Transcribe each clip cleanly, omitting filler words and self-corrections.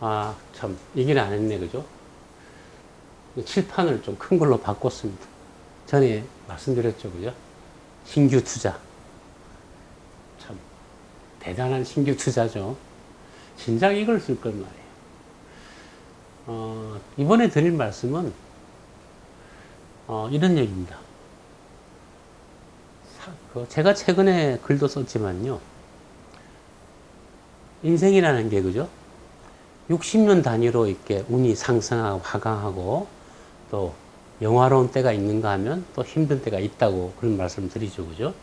아, 참, 얘기를 안 했네, 그죠? 칠판을 좀 큰 걸로 바꿨습니다. 전에 말씀드렸죠, 그죠? 신규 투자. 참, 대단한 신규 투자죠. 진작 이걸 쓸 걸 말이에요. 이번에 드릴 말씀은, 이런 얘기입니다. 제가 최근에 글도 썼지만요. 인생이라는 게, 그죠? 60년 단위로 이렇게 운이 상승하고 하강하고 또 영화로운 때가 있는가 하면 또 힘든 때가 있다고 그런 말씀 드리죠. 그죠?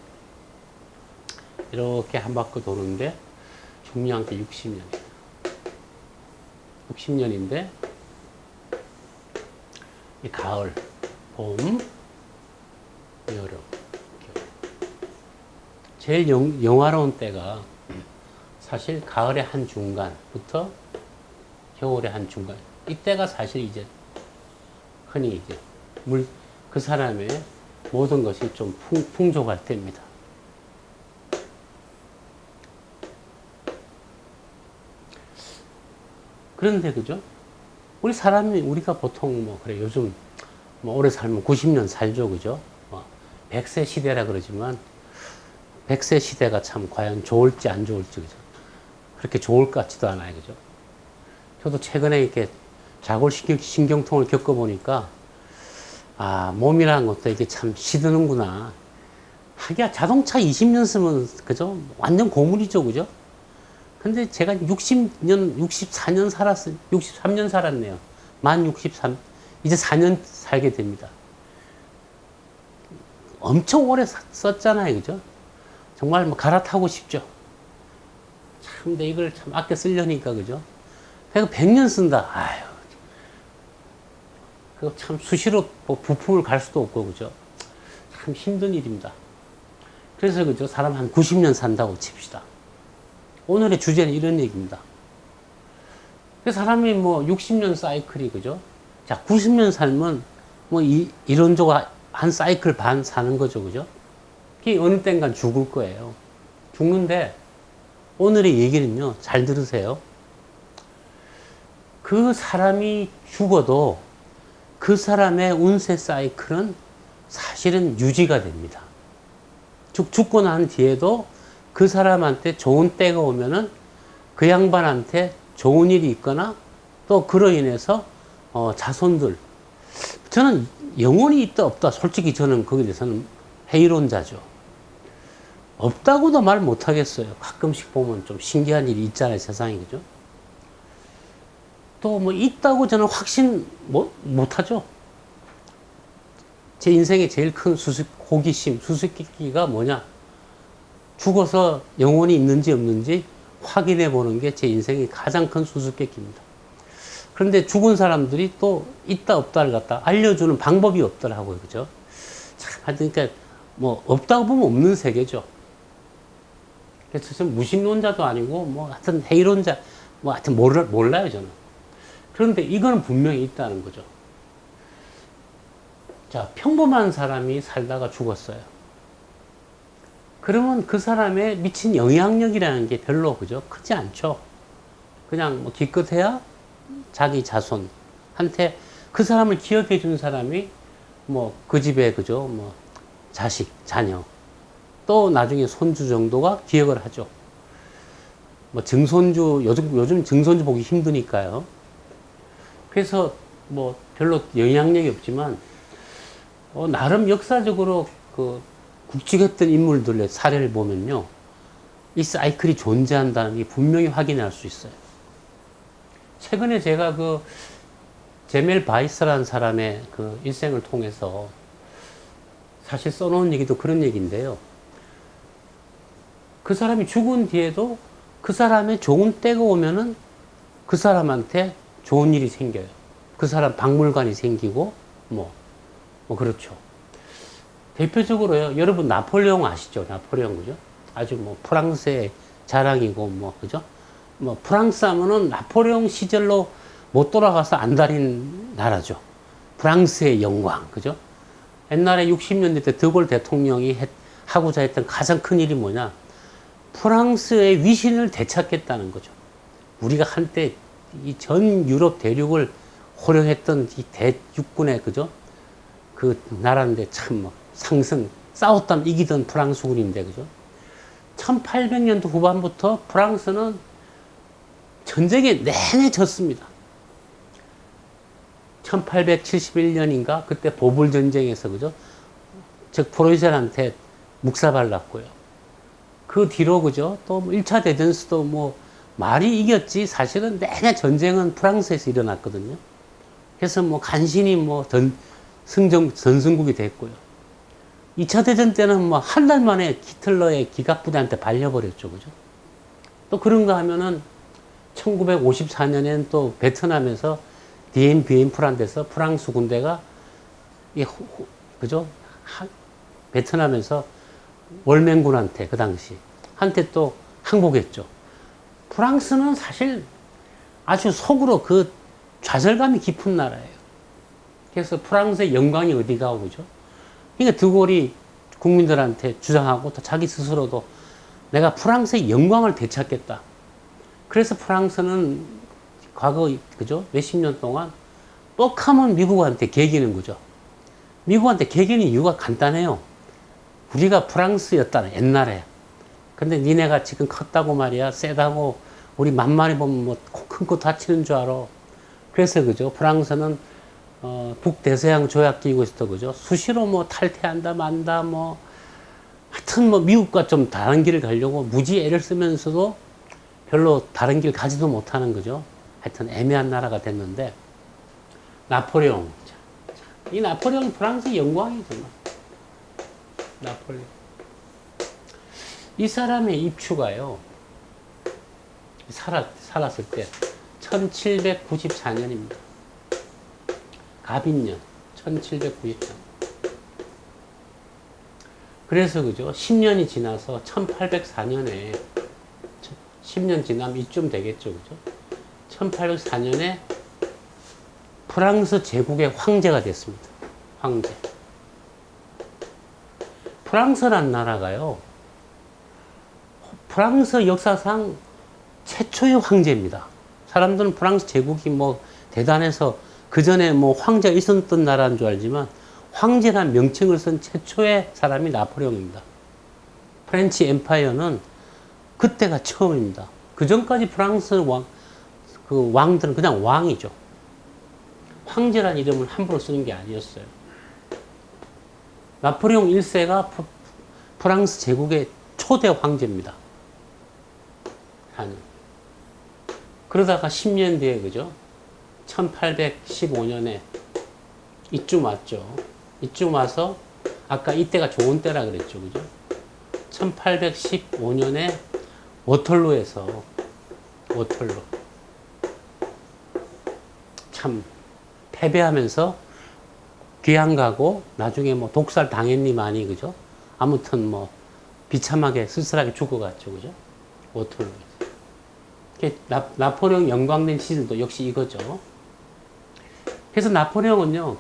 이렇게 한 바퀴 도는데 중요한 게 60년이에요. 60년인데 이 가을, 봄, 여름, 겨울. 제일 영화로운 때가 사실 가을의 한 중간부터 겨울의 한 중간. 이때가 사실 이제 흔히 이제 그 사람의 모든 것이 좀 풍족할 때입니다. 그런데 그죠? 우리가 보통 뭐 그래 요즘 뭐 오래 살면 90년 살죠, 그죠? 뭐 100세 시대라 그러지만 100세 시대가 참 과연 좋을지 안 좋을지, 그죠? 그렇게 좋을 것 같지도 않아요, 그죠? 저도 최근에 이렇게 자골신경통을 겪어보니까, 아, 몸이라는 것도 이게 참 시드는구나. 하기야 자동차 20년 쓰면, 그죠? 완전 고물이죠, 그죠? 근데 제가 64년 63년 살았네요. 만 63, 이제 4년 살게 됩니다. 엄청 오래 썼잖아요, 그죠? 정말 뭐 갈아타고 싶죠. 참, 근데 이걸 참 아껴 쓰려니까, 그죠? 내가 100년 쓴다. 아유. 그거 참 수시로 부품을 갈 수도 없고, 그죠? 참 힘든 일입니다. 그래서, 그죠? 사람 한 90년 산다고 칩시다. 오늘의 주제는 이런 얘기입니다. 사람이 뭐 60년 사이클이, 그죠? 자, 90년 살면 뭐 이론적으로 한 사이클 반 사는 거죠, 그죠? 그게 어느 땐간 죽을 거예요. 죽는데, 오늘의 얘기는요, 잘 들으세요. 그 사람이 죽어도 그 사람의 운세 사이클은 사실은 유지가 됩니다. 죽고 난 뒤에도 그 사람한테 좋은 때가 오면은 그 양반한테 좋은 일이 있거나 또 그로 인해서 자손들, 저는 영원히 있다 없다, 솔직히 저는 거기에 대해서는 회의론자죠. 없다고도 말 못하겠어요. 가끔씩 보면 좀 신기한 일이 있잖아요, 세상에, 그죠? 또 뭐 있다고 저는 확신 못하죠. 제 인생의 제일 큰 호기심, 수수께끼가 뭐냐? 죽어서 영혼이 있는지 없는지 확인해 보는 게 제 인생의 가장 큰 수수께끼입니다. 그런데 죽은 사람들이 또 있다 없다를 갖다 알려주는 방법이 없더라고요, 그죠? 참, 그러니까 뭐 없다고 보면 없는 세계죠. 그래서 저는 무신론자도 아니고 뭐 하여튼 회의론자, 뭐 하여튼 몰라요, 저는. 그런데 이건 분명히 있다는 거죠. 자, 평범한 사람이 살다가 죽었어요. 그러면 그 사람의 미친 영향력이라는 게 별로, 그죠? 크지 않죠. 그냥 뭐 기껏해야 자기 자손한테 그 사람을 기억해 준 사람이 뭐 그 집에, 그죠? 뭐 자식, 자녀, 또 나중에 손주 정도가 기억을 하죠. 뭐 증손주, 요즘 증손주 보기 힘드니까요. 그래서 뭐 별로 영향력이 없지만, 나름 역사적으로 그 굵직했던 인물들의 사례를 보면요, 이 사이클이 존재한다는 게 분명히 확인할 수 있어요. 최근에 제가 그 제멜 바이스라는 사람의 그 일생을 통해서 사실 써놓은 얘기도 그런 얘기인데요. 그 사람이 죽은 뒤에도 그 사람의 좋은 때가 오면은 그 사람한테 좋은 일이 생겨요. 그 사람 박물관이 생기고, 그렇죠. 대표적으로요, 여러분 나폴레옹 아시죠? 나폴레옹, 그죠? 아주 뭐 프랑스의 자랑이고, 그죠? 뭐 프랑스 하면은 나폴레옹 시절로 못 돌아가서 안달인 나라죠. 프랑스의 영광, 그죠? 옛날에 60년대 때 드골 대통령이 하고자 했던 가장 큰 일이 뭐냐? 프랑스의 위신을 되찾겠다는 거죠. 우리가 한때 이 전 유럽 대륙을 호령했던 이 대육군의 그죠? 그 나라인데 참 막 싸웠던 이기던 프랑스군인데 그죠? 1800년도 후반부터 프랑스는 전쟁에 내내 졌습니다. 1871년인가 그때 보불 전쟁에서 그죠? 즉 프로이센한테 묵사발랐고요. 그 뒤로 그죠? 또 1차 대전에서도 뭐 말이 이겼지 사실은 내내 전쟁은 프랑스에서 일어났거든요. 그래서 뭐 간신히 뭐 전승국이 됐고요. 2차 대전 때는 뭐 한 달 만에 히틀러의 기갑부대한테 발려버렸죠. 그죠? 또 그런가 하면은 1954년엔 또 베트남에서 디엠비엠프란 데서 프랑스 군대가 그죠? 베트남에서 월맹군한테 그 당시 한테 또 항복했죠. 프랑스는 사실 아주 속으로 그 좌절감이 깊은 나라예요. 그래서 프랑스의 영광이 어디가 오죠? 그러니까 드골이 국민들한테 주장하고 또 자기 스스로도 내가 프랑스의 영광을 되찾겠다. 그래서 프랑스는 과거 그죠? 몇십 년 동안 뻑하면 미국한테 개기는 거죠. 미국한테 개기는 이유가 간단해요. 우리가 프랑스였다는 옛날에. 근데 니네가 지금 컸다고 말이야. 세다고 우리 만만히 보면 뭐 큰 코 다치는 줄 알아. 그래서 그죠? 프랑스는 북대서양 조약기구에서도 그죠? 수시로 뭐 탈퇴한다 만다 뭐 하여튼 뭐 미국과 좀 다른 길을 가려고 무지 애를 쓰면서도 별로 다른 길 가지도 못하는 거죠. 하여튼 애매한 나라가 됐는데 나폴레옹. 이 나폴레옹 프랑스 영광이죠. 나폴레옹. 이 사람의 입추가요. 살았을 때 1794년입니다. 갑인년 1794년. 그래서 그죠? 10년이 지나서 1804년에 10년 지나면 이쯤 되겠죠. 그죠? 1804년에 프랑스 제국의 황제가 됐습니다. 황제. 프랑스란 나라가요. 프랑스 역사상 최초의 황제입니다. 사람들은 프랑스 제국이 뭐 대단해서 그 전에 뭐 황제가 있었던 나라인 줄 알지만 황제란 명칭을 쓴 최초의 사람이 나폴레옹입니다. 프렌치 엠파이어는 그때가 처음입니다. 그 전까지 프랑스 왕들은 그냥 왕이죠. 황제란 이름을 함부로 쓰는 게 아니었어요. 나폴레옹 1세가 프랑스 제국의 초대 황제입니다. 그러다가 10년 뒤에 그죠? 1815년에 이쯤 왔죠. 이쯤 와서 아까 이때가 좋은 때라 그랬죠. 그죠? 1815년에 워털루에서 워털루 참 패배하면서 귀양 가고 나중에 뭐 독살 당했니 많이 그죠? 아무튼 뭐 비참하게 쓸쓸하게 죽어갔죠. 그죠? 워털루에서. 나폴레옹 영광된 시즌도 역시 이거죠. 그래서 나폴레옹은요,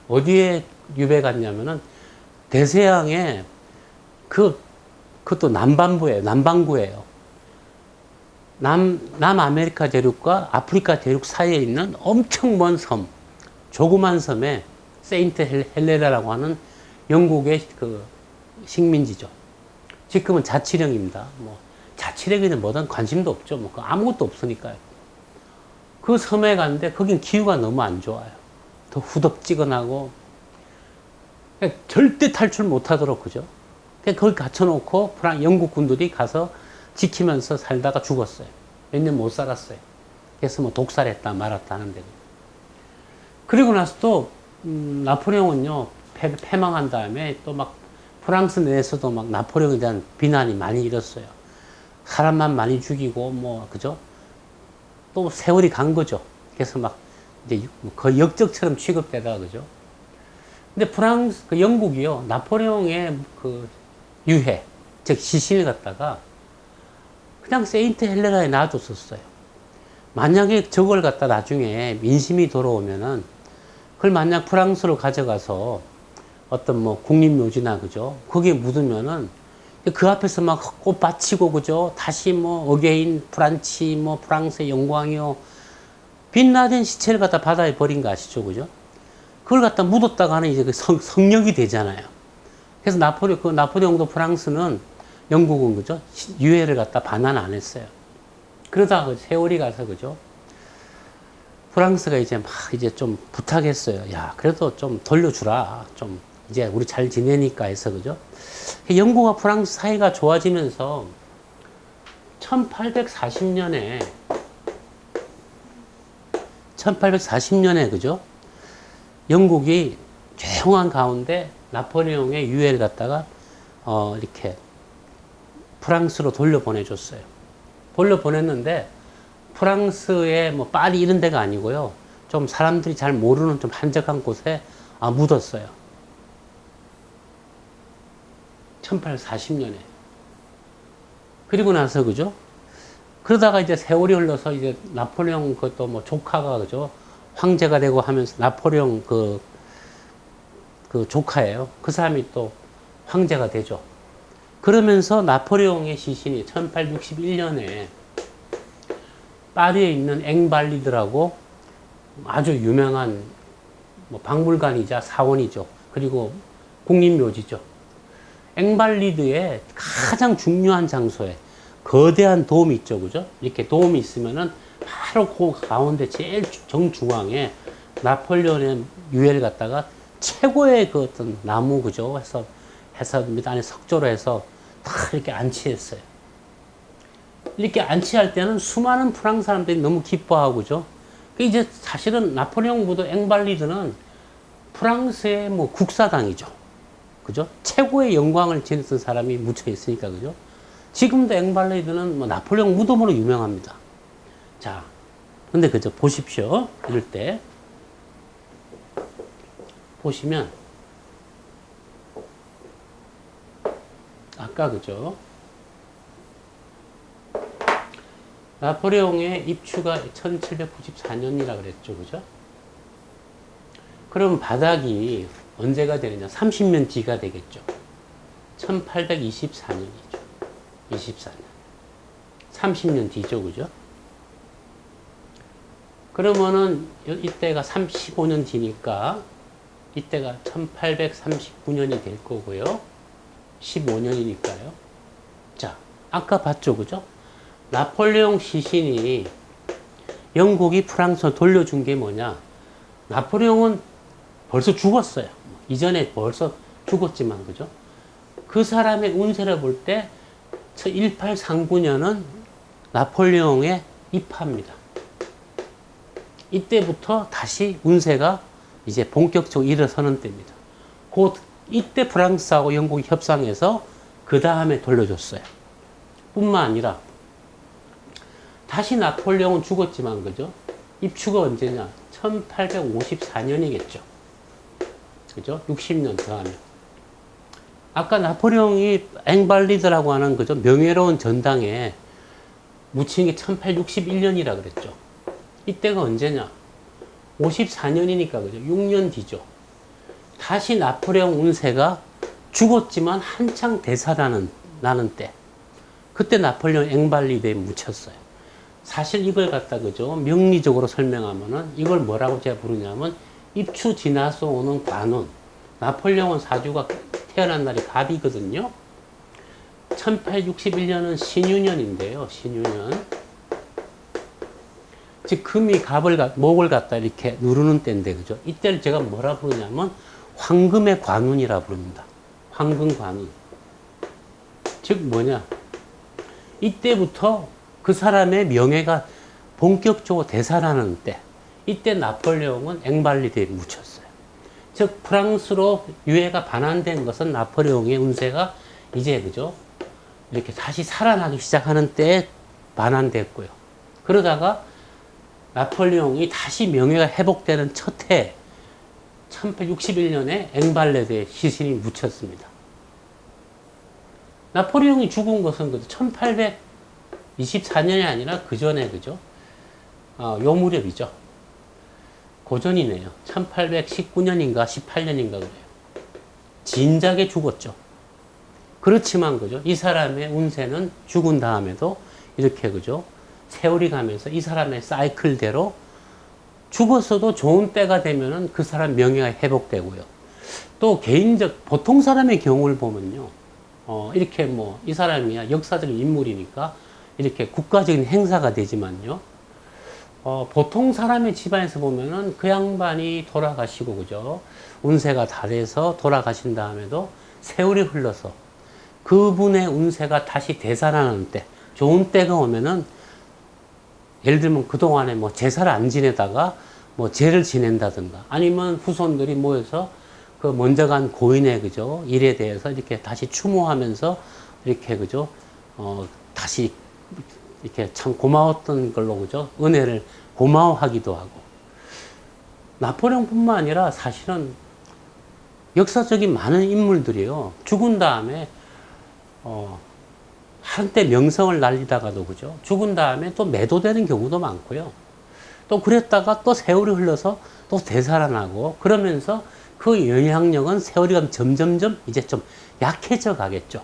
어디에 유배 갔냐면은, 대서양에, 그것도 남반구예요. 남아메리카 대륙과 아프리카 대륙 사이에 있는 엄청 먼 섬, 조그만 섬에 세인트 헬레나라고 하는 영국의 그 식민지죠. 지금은 자치령입니다. 뭐, 자치령에는 뭐든 관심도 없죠. 뭐, 아무것도 없으니까요. 그 섬에 갔는데, 거긴 기후가 너무 안 좋아요. 더 후덥지근하고, 절대 탈출 못 하도록, 그죠? 거기 갇혀놓고, 영국 군들이 가서 지키면서 살다가 죽었어요. 몇 년 못 살았어요. 그래서 뭐 독살했다 말았다 하는데. 그리고 나서 또, 나폴레옹은요, 패망한 다음에 또 막, 프랑스 내에서도 막 나폴레옹에 대한 비난이 많이 일었어요. 사람만 많이 죽이고, 뭐, 그죠? 또 세월이 간 거죠. 그래서 막, 이제 거의 역적처럼 취급되다가, 그죠? 근데 영국이요, 나폴레옹의 그 유해, 즉 시신을 갖다가 그냥 세인트 헬레나에 놔뒀었어요. 만약에 저걸 갖다 나중에 민심이 돌아오면은 그걸 만약 프랑스로 가져가서 어떤 뭐 국립묘지나 그죠? 거기에 묻으면은 그 앞에서 막 꽃 바치고, 그죠? 다시 뭐, 어게인, 프란치, 뭐, 프랑스의 영광이요. 빛나던 시체를 갖다 바다에 버린 거 아시죠? 그죠? 그걸 갖다 묻었다가 하는 이제 그 성역이 되잖아요. 그래서 나폴레옹도 프랑스는 영국은, 그죠? 유해를 갖다 반환 안 했어요. 그러다가 세월이 가서, 그죠? 프랑스가 이제 막 이제 좀 부탁했어요. 야, 그래도 좀 돌려주라. 좀 이제 우리 잘 지내니까 해서, 그죠? 영국과 프랑스 사이가 좋아지면서 1840년에, 그죠? 영국이 조용한 가운데 나폴레옹의 유해를 갖다가, 이렇게 프랑스로 돌려보내줬어요. 돌려보냈는데, 프랑스의 뭐 파리 이런 데가 아니고요. 좀 사람들이 잘 모르는 좀 한적한 곳에 묻었어요. 1840년에. 그리고 나서, 그죠? 그러다가 이제 세월이 흘러서 이제 나폴레옹 그것도 뭐 조카가, 그죠? 황제가 되고 하면서 나폴레옹 그 조카예요. 그 사람이 또 황제가 되죠. 그러면서 나폴레옹의 시신이 1861년에 파리에 있는 앵발리드라고 아주 유명한 뭐 박물관이자 사원이죠. 그리고 국립묘지죠. 앵발리드의 가장 중요한 장소에 거대한 돔이 있죠. 그죠? 이렇게 돔이 있으면은 바로 그 가운데 제일 정중앙에 나폴레옹의 유해를 갖다가 최고의 그 어떤 나무, 그죠? 해서 밑안에 석조로 해서 다 이렇게 안치했어요. 이렇게 안치할 때는 수많은 프랑스 사람들이 너무 기뻐하고, 그죠? 이제 사실은 나폴레옹보다 앵발리드는 프랑스의 뭐 국사당이죠. 그죠? 최고의 영광을 지녔던 사람이 묻혀 있으니까, 그죠? 지금도 앵발리드는 뭐 나폴레옹 무덤으로 유명합니다. 자, 근데 그죠? 보십시오. 이럴 때. 보시면, 아까 그죠? 나폴레옹의 입추가 1794년이라 그랬죠. 그죠? 그럼 바닥이 언제가 되느냐? 30년 뒤가 되겠죠. 1824년이죠. 24년. 30년 뒤죠. 그죠? 그러면은 이때가 35년 뒤니까 이때가 1839년이 될 거고요. 15년이니까요. 자, 아까 봤죠. 그죠? 나폴레옹 시신이 영국이 프랑스로 돌려준 게 뭐냐? 나폴레옹은 벌써 죽었어요. 이전에 벌써 죽었지만, 그죠? 그 사람의 운세를 볼 때 1839년은 나폴레옹의 입하입니다. 이때부터 다시 운세가 이제 본격적으로 일어서는 때입니다. 이때 프랑스하고 영국이 협상해서 그 다음에 돌려줬어요. 뿐만 아니라 다시 나폴레옹은 죽었지만, 그죠? 입추가 언제냐? 1854년이겠죠. 그죠? 60년 더하면. 아까 나폴레옹이 앵발리드라고 하는, 그죠? 명예로운 전당에 묻힌 게 1861년이라 그랬죠. 이때가 언제냐? 54년이니까, 그죠? 6년 뒤죠. 다시 나폴레옹 운세가 죽었지만 한창 대사라는 나는 때. 그때 나폴레옹 앵발리드에 묻혔어요. 사실 이걸 갖다, 그죠? 명리적으로 설명하면은 이걸 뭐라고 제가 부르냐면 입추 지나서 오는 관운. 나폴레옹은 사주가 태어난 날이 갑이거든요. 1861년은 신유년인데요. 신유년. 즉 금이 목을 갖다 이렇게 누르는 때인데, 그죠? 이때를 제가 뭐라 부르냐면 황금의 관운이라 부릅니다. 황금 관운. 즉 뭐냐? 이때부터 그 사람의 명예가 본격적으로 되살아나는 때, 이때 나폴레옹은 앵발리드에 묻혔어요. 즉 프랑스로 유해가 반환된 것은 나폴레옹의 운세가 이제, 그죠? 이렇게 다시 살아나기 시작하는 때에 반환됐고요. 그러다가 나폴레옹이 다시 명예가 회복되는 첫 해 1861년에 앵발레드에 시신이 묻혔습니다. 나폴레옹이 죽은 것은 1824년이 아니라 그 전에, 그죠? 요 무렵이죠. 고전이네요. 1819년인가 18년인가 그래요. 진작에 죽었죠. 그렇지만 그죠? 이 사람의 운세는 죽은 다음에도 이렇게 그죠? 세월이 가면서 이 사람의 사이클대로 죽었어도 좋은 때가 되면은 그 사람 명예가 회복되고요. 또 개인적 보통 사람의 경우를 보면요. 이렇게 뭐 이 사람이야 역사적인 인물이니까 이렇게 국가적인 행사가 되지만요. 보통 사람의 집안에서 보면은 그 양반이 돌아가시고 그죠? 운세가 다 돼서 돌아가신 다음에도 세월이 흘러서 그분의 운세가 다시 되살아나는 때, 좋은 때가 오면은 예를 들면 그동안에 뭐 제사를 안 지내다가 뭐 제를 지낸다든가 아니면 후손들이 모여서 그 먼저 간 고인의 그죠? 일에 대해서 이렇게 다시 추모하면서 이렇게 그죠? 다시 이렇게 참 고마웠던 걸로 그죠? 은혜를 고마워하기도 하고. 나폴레옹뿐만 아니라 사실은 역사적인 많은 인물들이요. 죽은 다음에 한때 명성을 날리다가도 그죠? 죽은 다음에 또 매도되는 경우도 많고요. 또 그랬다가 또 세월이 흘러서 또 되살아나고 그러면서 그 영향력은 세월이 가면 점점점 이제 좀 약해져 가겠죠.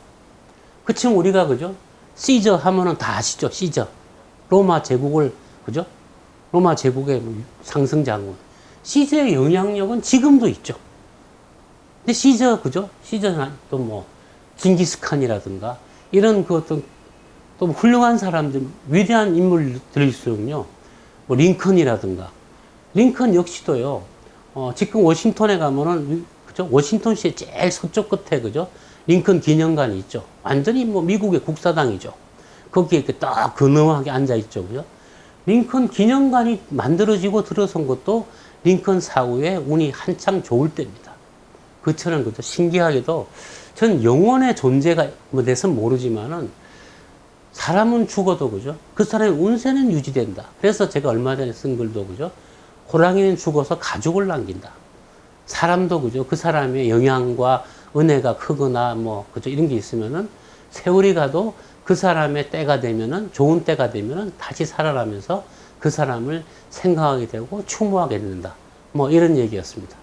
그치만 우리가 그죠? 시저 하면은 다 아시죠? 시저. 로마 제국을 그죠? 로마 제국의 상승 장군. 시저의 영향력은 지금도 있죠. 근데 시저 그죠? 시저는 또 뭐 징기스칸이라든가 이런 그 어떤 또 훌륭한 사람들, 위대한 인물들일수록요. 뭐 링컨이라든가 링컨 역시도요. 지금 워싱턴에 가면은 그죠? 워싱턴시의 제일 서쪽 끝에 그죠? 링컨 기념관이 있죠. 완전히 뭐 미국의 국사당이죠. 거기에 이렇게 딱 근엄하게 앉아 있죠. 그죠? 링컨 기념관이 만들어지고 들어선 것도 링컨 사후에 운이 한창 좋을 때입니다. 그처럼 그죠? 신기하게도 전 영혼의 존재가 뭐 돼선 모르지만은 사람은 죽어도 그죠? 그 사람의 운세는 유지된다. 그래서 제가 얼마 전에 쓴 글도 그죠? 호랑이는 죽어서 가죽을 남긴다. 사람도 그죠? 그 사람의 영향과 은혜가 크거나 뭐 그죠? 이런 게 있으면은 세월이 가도 그 사람의 때가 되면은 좋은 때가 되면은 다시 살아나면서 그 사람을 생각하게 되고 추모하게 된다. 뭐 이런 얘기였습니다.